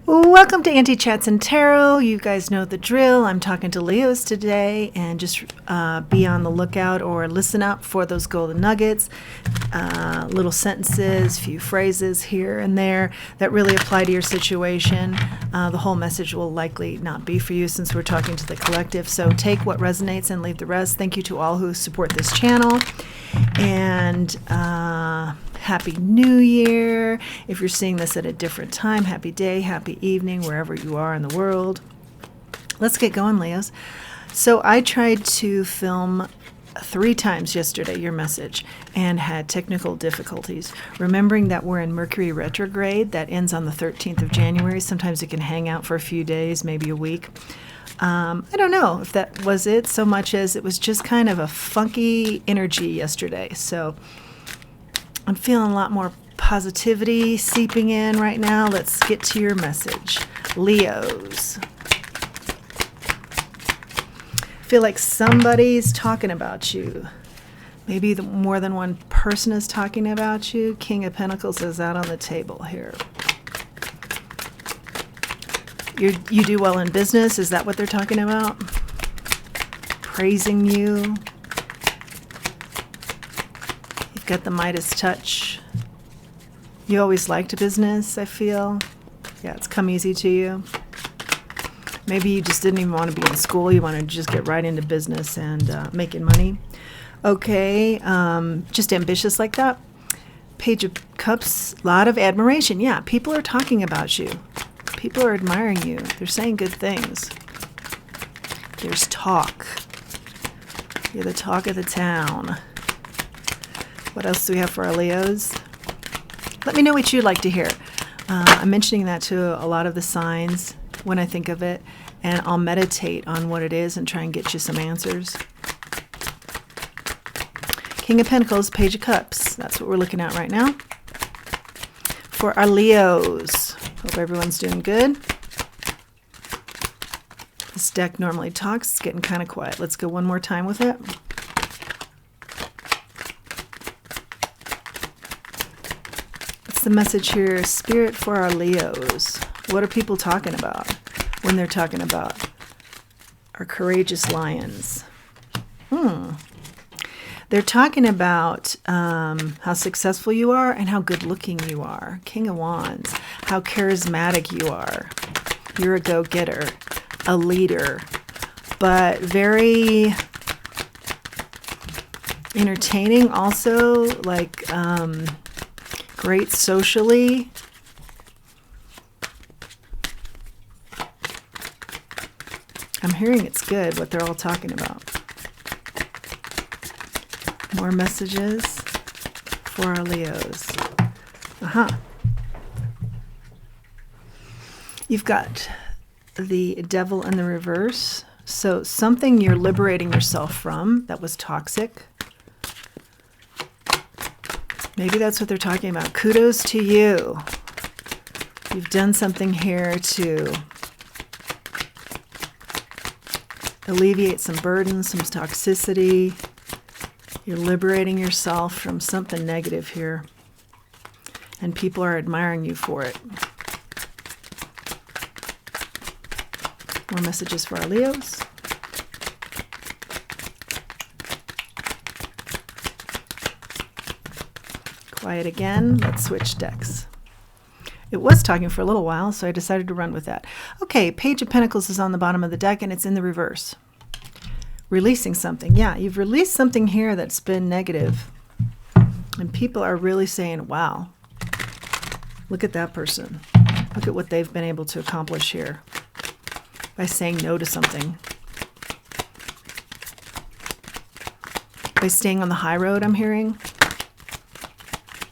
Welcome to Auntie Chats and Tarot. You guys know the drill. I'm talking to Leos today, and just be on the lookout or listen up for those golden nuggets, little sentences, few phrases here and there that really apply to your situation. The whole message will likely not be for you since we're talking to the collective, so take what resonates and leave the rest. Thank you to all who support this channel, and Happy New Year. If you're seeing this at a different time, happy day, happy evening, wherever you are in the world. Let's get going, Leos. So I tried to film 3 times yesterday your message and had technical difficulties. Remembering that we're in Mercury retrograde, that ends on the 13th of January. Sometimes it can hang out for a few days, maybe a week. I don't know if that was it so much as it was just kind of a funky energy yesterday. So I'm feeling a lot more positivity seeping in right now. Let's get to your message. Leos. I feel like somebody's talking about you. Maybe more than one person is talking about you. King of Pentacles is out on the table here. You do well in business. Is that what they're talking about? Praising you. Got the Midas touch. You always liked business, I feel. Yeah, it's come easy to you. Maybe you just didn't even want to be in school. You want to just get right into business and making money. Okay, just ambitious like that. Page of Cups, a lot of admiration. Yeah, people are talking about you. People are admiring you. They're saying good things. There's talk. You're the talk of the town. What else do we have for our Leos? Let me know what you'd like to hear. I'm mentioning that to a lot of the signs when I think of it, and I'll meditate on what it is and try and get you some answers. King of Pentacles, Page of Cups. That's what we're looking at right now. For our Leos, hope everyone's doing good. This deck normally talks. It's getting kind of quiet. Let's go one more time with it. The message here, Spirit, for our Leos. What are people talking about when they're talking about our courageous lions? They're talking about how successful you are and how good looking you are. King of Wands, how charismatic you are. You're a go-getter, a leader, but very entertaining also, like great socially. I'm hearing it's good what they're all talking about. More messages for our Leos. You've got the Devil in the reverse. So something you're liberating yourself from that was toxic. Maybe that's what they're talking about. Kudos to you. You've done something here to alleviate some burdens, some toxicity. You're liberating yourself from something negative here. And people are admiring you for it. More messages for our Leos. Quiet again. Let's switch decks. It was talking for a little while, so I decided to run with that. Okay, Page of Pentacles is on the bottom of the deck, and it's in the reverse. Releasing something. Yeah, you've released something here that's been negative. And people are really saying, wow, look at that person. Look at what they've been able to accomplish here by saying no to something. By staying on the high road, I'm hearing.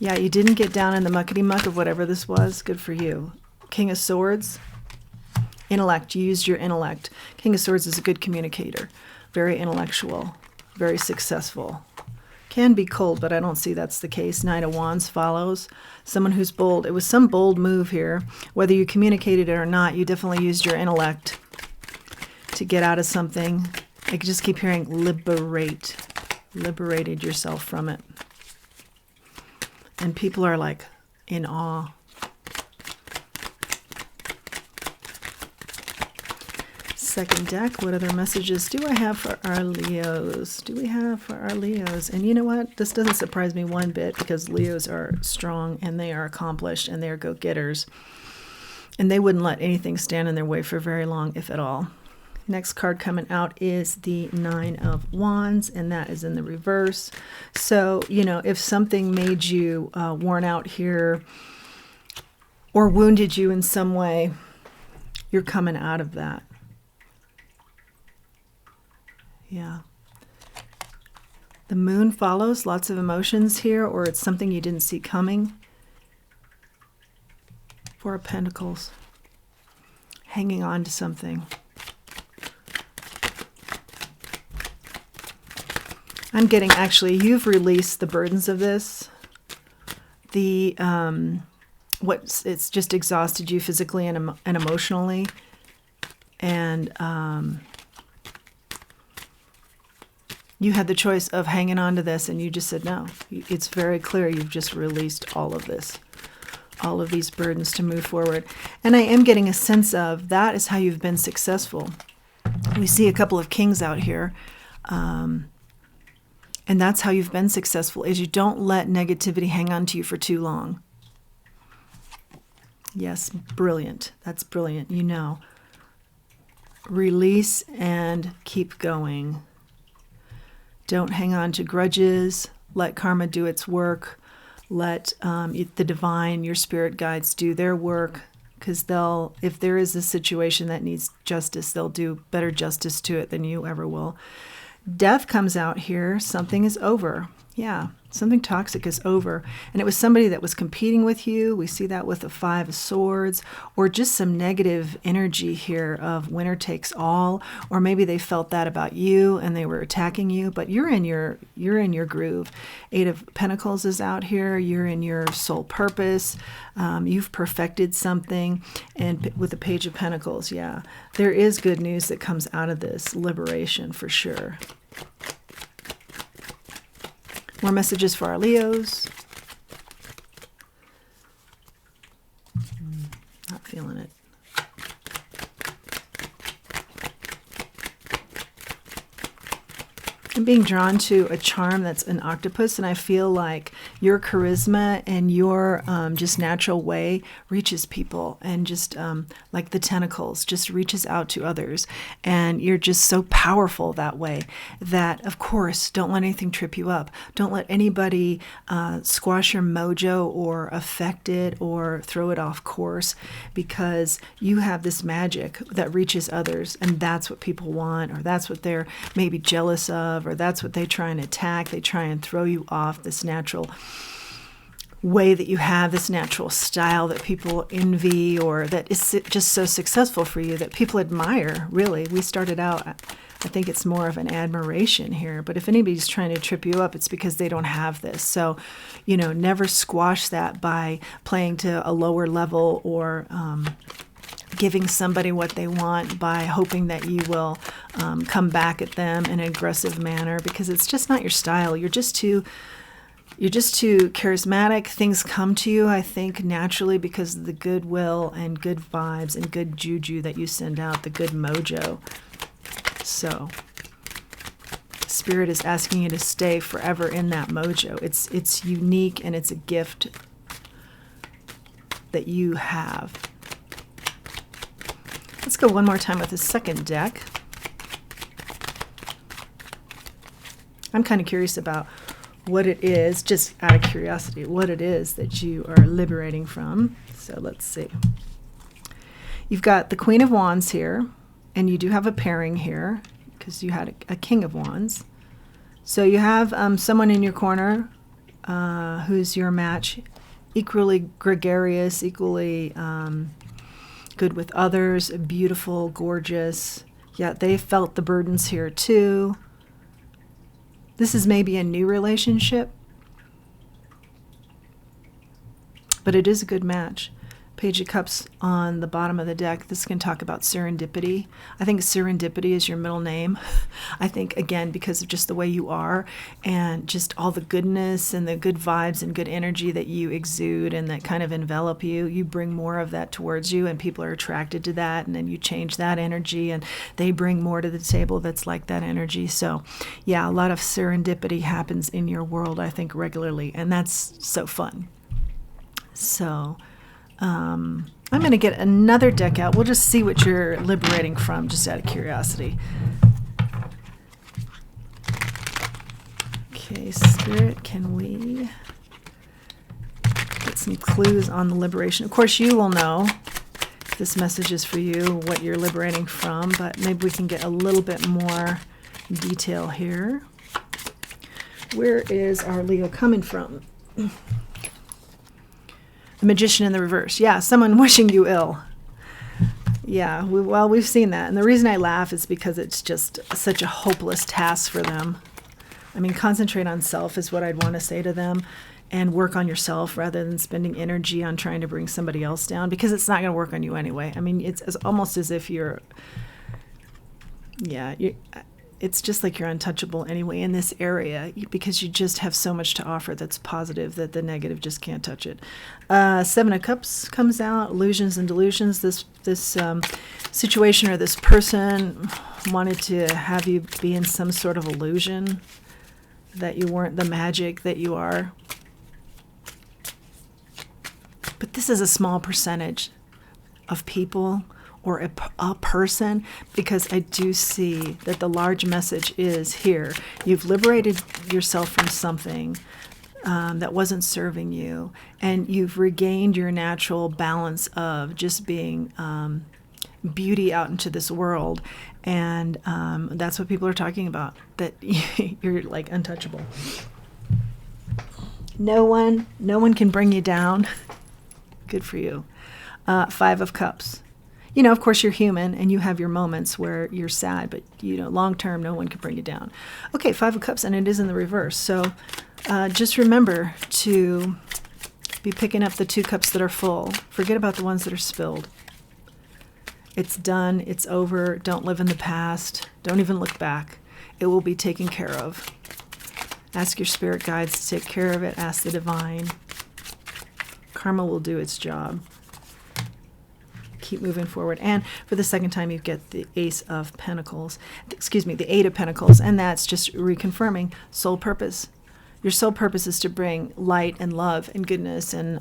Yeah, you didn't get down in the muckety-muck of whatever this was. Good for you. King of Swords. Intellect. You used your intellect. King of Swords is a good communicator. Very intellectual. Very successful. Can be cold, but I don't see that's the case. Knight of Wands follows. Someone who's bold. It was some bold move here. Whether you communicated it or not, you definitely used your intellect to get out of something. I just keep hearing liberate. Liberated yourself from it. And people are like in awe. second deck. What other messages do I have for our Leos? Do we have for our Leos? And you know what? This doesn't surprise me one bit because Leos are strong and they are accomplished and they are go-getters. And they wouldn't let anything stand in their way for very long, if at all. Next card coming out is the Nine of Wands, and that is in the reverse. So, you know, if something made you worn out here or wounded you in some way, you're coming out of that. Yeah. The Moon follows, lots of emotions here, or it's something you didn't see coming. Four of Pentacles. Hanging on to something. I'm getting, actually, you've released the burdens of this. The it's just exhausted you physically and emotionally, and you had the choice of hanging on to this, and you just said no. It's very clear you've just released all of this, all of these burdens to move forward. And I am getting a sense of that is how you've been successful. We see a couple of kings out here. And that's how you've been successful, is you don't let negativity hang on to you for too long. Yes, brilliant. That's brilliant. You know, release and keep going. Don't hang on to grudges. Let karma do its work. Let the divine, your spirit guides, do their work, because if there is a situation that needs justice, they'll do better justice to it than you ever will. Death comes out here. Something is over. Yeah, something toxic is over. And it was somebody that was competing with you. We see that with the Five of Swords, or just some negative energy here of winner takes all, or maybe they felt that about you and they were attacking you, but you're in your groove. Eight of Pentacles is out here. You're in your soul purpose. You've perfected something. And with the Page of Pentacles, yeah, there is good news that comes out of this. Liberation for sure. More messages for our Leos. Not feeling it. I'm being drawn to a charm that's an octopus, and I feel like your charisma and your just natural way reaches people, and just like the tentacles just reaches out to others, and you're just so powerful that way that, of course, don't let anything trip you up. Don't let anybody squash your mojo or affect it or throw it off course, because you have this magic that reaches others, and that's what people want, or that's what they're maybe jealous of, or that's what they try and attack. They try and throw you off this natural way that you have, this natural style that people envy, or that is just so successful for you that people admire, really. We started out, I think it's more of an admiration here, but if anybody's trying to trip you up, it's because they don't have this. So, you know, never squash that by playing to a lower level, or giving somebody what they want by hoping that you will come back at them in an aggressive manner, because it's just not your style. You're just too charismatic. Things come to you, I think, naturally because of the goodwill and good vibes and good juju that you send out, the good mojo. So Spirit is asking you to stay forever in that mojo. It's unique, and it's a gift that you have. Let's go one more time with the second deck. I'm kind of curious about what it is, just out of curiosity, what it is that you are liberating from. So let's see. You've got the Queen of Wands here, and you do have a pairing here because you had a King of Wands. So you have someone in your corner who's your match, equally gregarious, equally good with others, beautiful, gorgeous. Yeah, they felt the burdens here too. This is maybe a new relationship, but it is a good match. Page of Cups on the bottom of the deck. This can talk about serendipity. I think serendipity is your middle name. I think, again, because of just the way you are and just all the goodness and the good vibes and good energy that you exude and that kind of envelop you, you bring more of that towards you, and people are attracted to that, and then you change that energy and they bring more to the table that's like that energy. So yeah, a lot of serendipity happens in your world, I think, regularly, and that's so fun. So I'm going to get another deck out. We'll just see what you're liberating from, just out of curiosity. Okay, Spirit, can we get some clues on the liberation? Of course, you will know if this message is for you, what you're liberating from, but maybe we can get a little bit more detail here. Where is our Leo coming from? The Magician in the reverse. Yeah, someone wishing you ill. Yeah, we've seen that. And the reason I laugh is because it's just such a hopeless task for them. I mean, concentrate on self is what I'd want to say to them, and work on yourself rather than spending energy on trying to bring somebody else down, because it's not going to work on you anyway. I mean, it's almost as if it's just like you're untouchable anyway in this area, because you just have so much to offer that's positive that the negative just can't touch it. Seven of Cups comes out, illusions and delusions. This situation or this person wanted to have you be in some sort of illusion that you weren't the magic that you are. But this is a small percentage of people or a person, because I do see that the large message is here. You've liberated yourself from something that wasn't serving you, and you've regained your natural balance of just being beauty out into this world, and that's what people are talking about, that you're like untouchable. No one can bring you down. Good for you. Five of Cups. You know, of course, you're human and you have your moments where you're sad, but, long term, no one can bring you down. Okay, Five of Cups, and it is in the reverse. So just remember to be picking up the 2 cups that are full. Forget about the ones that are spilled. It's done. It's over. Don't live in the past. Don't even look back. It will be taken care of. Ask your spirit guides to take care of it. Ask the divine. Karma will do its job. Keep moving forward. And for the second time, you get the Ace of Pentacles. The 8 of Pentacles. And that's just reconfirming soul purpose. Your soul purpose is to bring light and love and goodness. And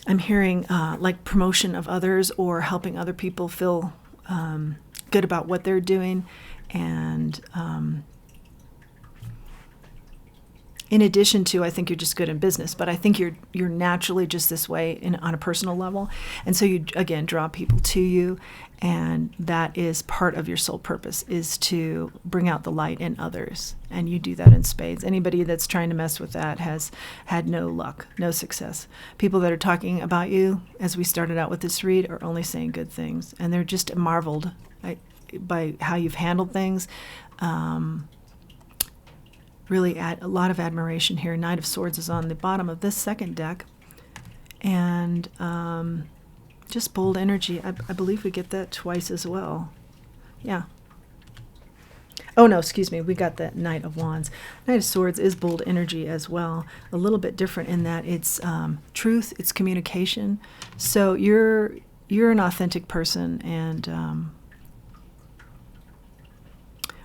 I'm hearing like promotion of others, or helping other people feel good about what they're doing. And in addition to, I think you're just good in business, but I think you're naturally just this way on a personal level. And so you, again, draw people to you, and that is part of your soul purpose, is to bring out the light in others. And you do that in spades. Anybody that's trying to mess with that has had no luck, no success. People that are talking about you, as we started out with this read, are only saying good things. And they're just marveled by how you've handled things. Really a lot of admiration here. Knight of Swords is on the bottom of this second deck. And just bold energy. I believe we get that twice as well. Yeah. Oh, no, excuse me. We got that Knight of Wands. Knight of Swords is bold energy as well. A little bit different in that it's truth, it's communication. So you're an authentic person, and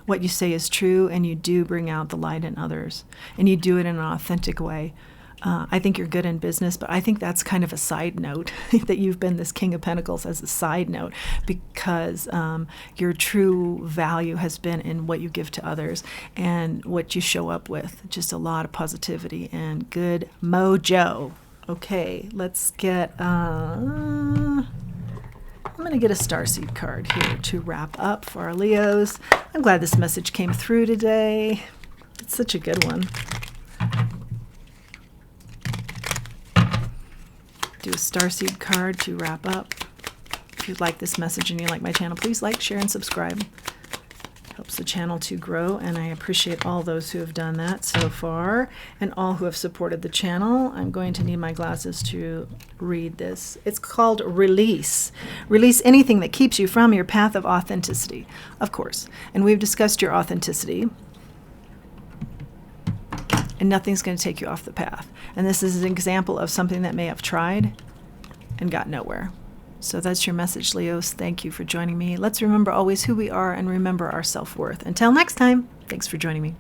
what you say is true, and you do bring out the light in others, and you do it in an authentic way. I think you're good in business, but I think that's kind of a side note, that you've been this King of Pentacles as a side note, because your true value has been in what you give to others and what you show up with. Just a lot of positivity and good mojo. Okay, let's get... I'm going to get a starseed card here to wrap up for our Leos. I'm glad this message came through today. It's such a good one. Do a starseed card to wrap up. If you like this message and you like my channel, please like, share, and subscribe. Helps the channel to grow, and I appreciate all those who have done that so far and all who have supported the channel. I'm going to need my glasses to read this. It's called Release. Release anything that keeps you from your path of authenticity, of course. And we've discussed your authenticity, and nothing's going to take you off the path. And this is an example of something that may have tried and got nowhere. So that's your message, Leos. Thank you for joining me. Let's remember always who we are and remember our self-worth. Until next time, thanks for joining me.